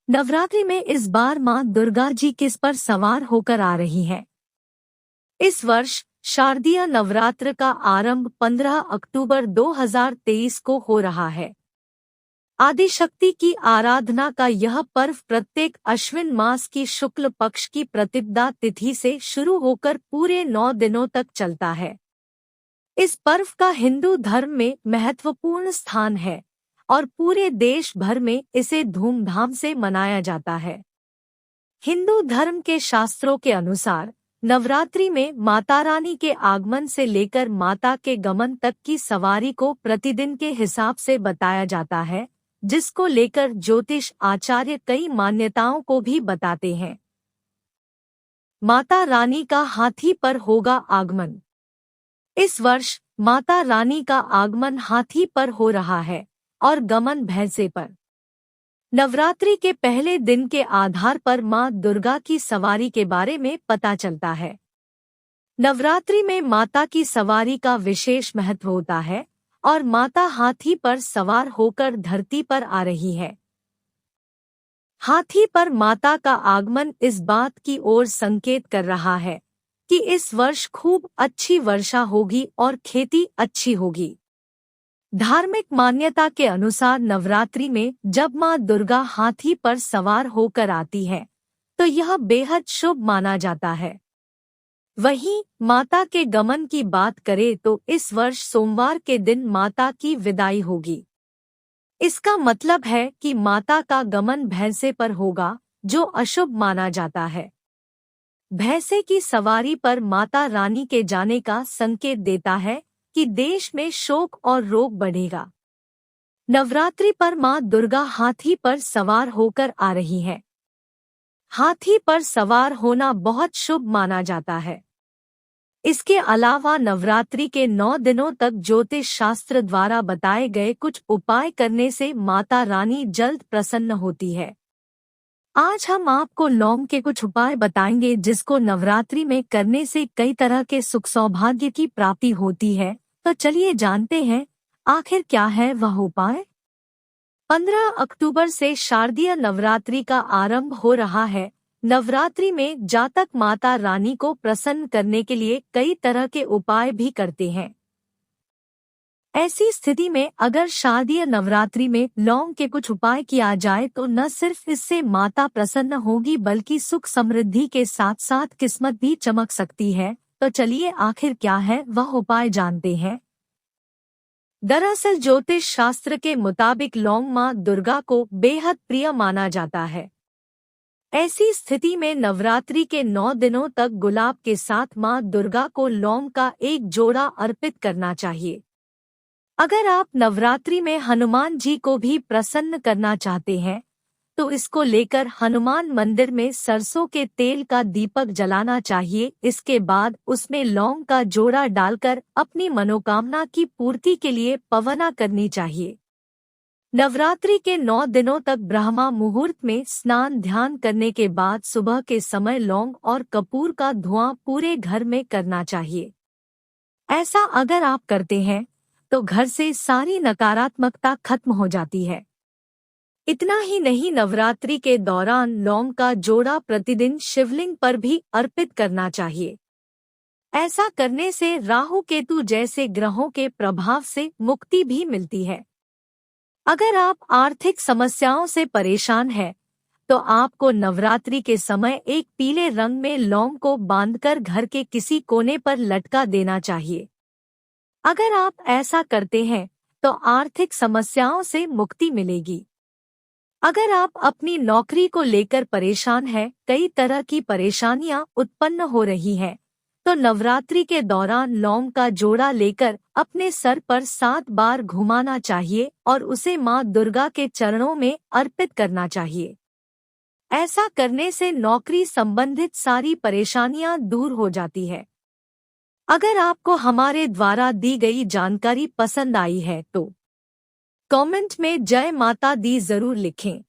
नवरात्रि में इस बार मां दुर्गा जी किस पर सवार होकर आ रही हैं? इस वर्ष शारदीय नवरात्र का आरंभ 15 अक्टूबर 2023 को हो रहा है। आदिशक्ति की आराधना का यह पर्व प्रत्येक अश्विन मास की शुक्ल पक्ष की प्रतिपदा तिथि से शुरू होकर पूरे 9 दिनों तक चलता है। इस पर्व का हिंदू धर्म में महत्वपूर्ण स्थान है और पूरे देश भर में इसे धूमधाम से मनाया जाता है। हिंदू धर्म के शास्त्रों के अनुसार नवरात्रि में माता रानी के आगमन से लेकर माता के गमन तक की सवारी को प्रतिदिन के हिसाब से बताया जाता है, जिसको लेकर ज्योतिष आचार्य कई मान्यताओं को भी बताते हैं। माता रानी का हाथी पर होगा आगमन। इस वर्ष माता रानी का आगमन हाथी पर हो रहा है और गमन भैंसे पर। नवरात्रि के पहले दिन के आधार पर मां दुर्गा की सवारी के बारे में पता चलता है। नवरात्रि में माता की सवारी का विशेष महत्व होता है और माता हाथी पर सवार होकर धरती पर आ रही है। हाथी पर माता का आगमन इस बात की ओर संकेत कर रहा है कि इस वर्ष खूब अच्छी वर्षा होगी और खेती अच्छी होगी। धार्मिक मान्यता के अनुसार नवरात्रि में जब मां दुर्गा हाथी पर सवार होकर आती है तो यह बेहद शुभ माना जाता है। वहीं माता के गमन की बात करें तो इस वर्ष सोमवार के दिन माता की विदाई होगी। इसका मतलब है कि माता का गमन भैंसे पर होगा, जो अशुभ माना जाता है। भैंसे की सवारी पर माता रानी के जाने का संकेत देता है कि देश में शोक और रोग बढ़ेगा। नवरात्रि पर मां दुर्गा हाथी पर सवार होकर आ रही है। हाथी पर सवार होना बहुत शुभ माना जाता है। इसके अलावा नवरात्रि के 9 दिनों तक ज्योतिष शास्त्र द्वारा बताए गए कुछ उपाय करने से माता रानी जल्द प्रसन्न होती है। आज हम आपको लौंग के कुछ उपाय बताएंगे जिसको नवरात्रि में करने से कई तरह के सुख सौभाग्य की प्राप्ति होती है। तो चलिए जानते हैं आखिर क्या है वह उपाय। 15 अक्टूबर से शारदीय नवरात्रि का आरंभ हो रहा है। नवरात्रि में जातक माता रानी को प्रसन्न करने के लिए कई तरह के उपाय भी करते हैं। ऐसी स्थिति में अगर शारदीय नवरात्रि में लौंग के कुछ उपाय किया जाए तो न सिर्फ इससे माता प्रसन्न होगी बल्कि सुख समृद्धि के साथ साथ किस्मत भी चमक सकती है। तो चलिए आखिर क्या है वह उपाय जानते हैं। दरअसल ज्योतिष शास्त्र के मुताबिक लौंग मां दुर्गा को बेहद प्रिय माना जाता है। ऐसी स्थिति में नवरात्रि के 9 दिनों तक गुलाब के साथ मां दुर्गा को लौंग का एक जोड़ा अर्पित करना चाहिए। अगर आप नवरात्रि में हनुमान जी को भी प्रसन्न करना चाहते हैं तो इसको लेकर हनुमान मंदिर में सरसों के तेल का दीपक जलाना चाहिए। इसके बाद उसमें लौंग का जोड़ा डालकर अपनी मनोकामना की पूर्ति के लिए पवना करनी चाहिए। नवरात्रि के 9 दिनों तक ब्रह्मा मुहूर्त में स्नान ध्यान करने के बाद सुबह के समय लौंग और कपूर का धुआं पूरे घर में करना चाहिए। ऐसा अगर आप करते हैं तो घर से सारी नकारात्मकता खत्म हो जाती है। इतना ही नहीं, नवरात्रि के दौरान लौंग का जोड़ा प्रतिदिन शिवलिंग पर भी अर्पित करना चाहिए। ऐसा करने से राहु केतु जैसे ग्रहों के प्रभाव से मुक्ति भी मिलती है। अगर आप आर्थिक समस्याओं से परेशान हैं तो आपको नवरात्रि के समय एक पीले रंग में लौंग को बांधकर घर के किसी कोने पर लटका देना चाहिए। अगर आप ऐसा करते हैं तो आर्थिक समस्याओं से मुक्ति मिलेगी। अगर आप अपनी नौकरी को लेकर परेशान हैं, कई तरह की परेशानियां उत्पन्न हो रही हैं, तो नवरात्रि के दौरान लौंग का जोड़ा लेकर अपने सर पर 7 बार घुमाना चाहिए और उसे मां दुर्गा के चरणों में अर्पित करना चाहिए। ऐसा करने से नौकरी संबंधित सारी परेशानियां दूर हो जाती है। अगर आपको हमारे द्वारा दी गई जानकारी पसंद आई है तो कमेंट में जय माता दी जरूर लिखें।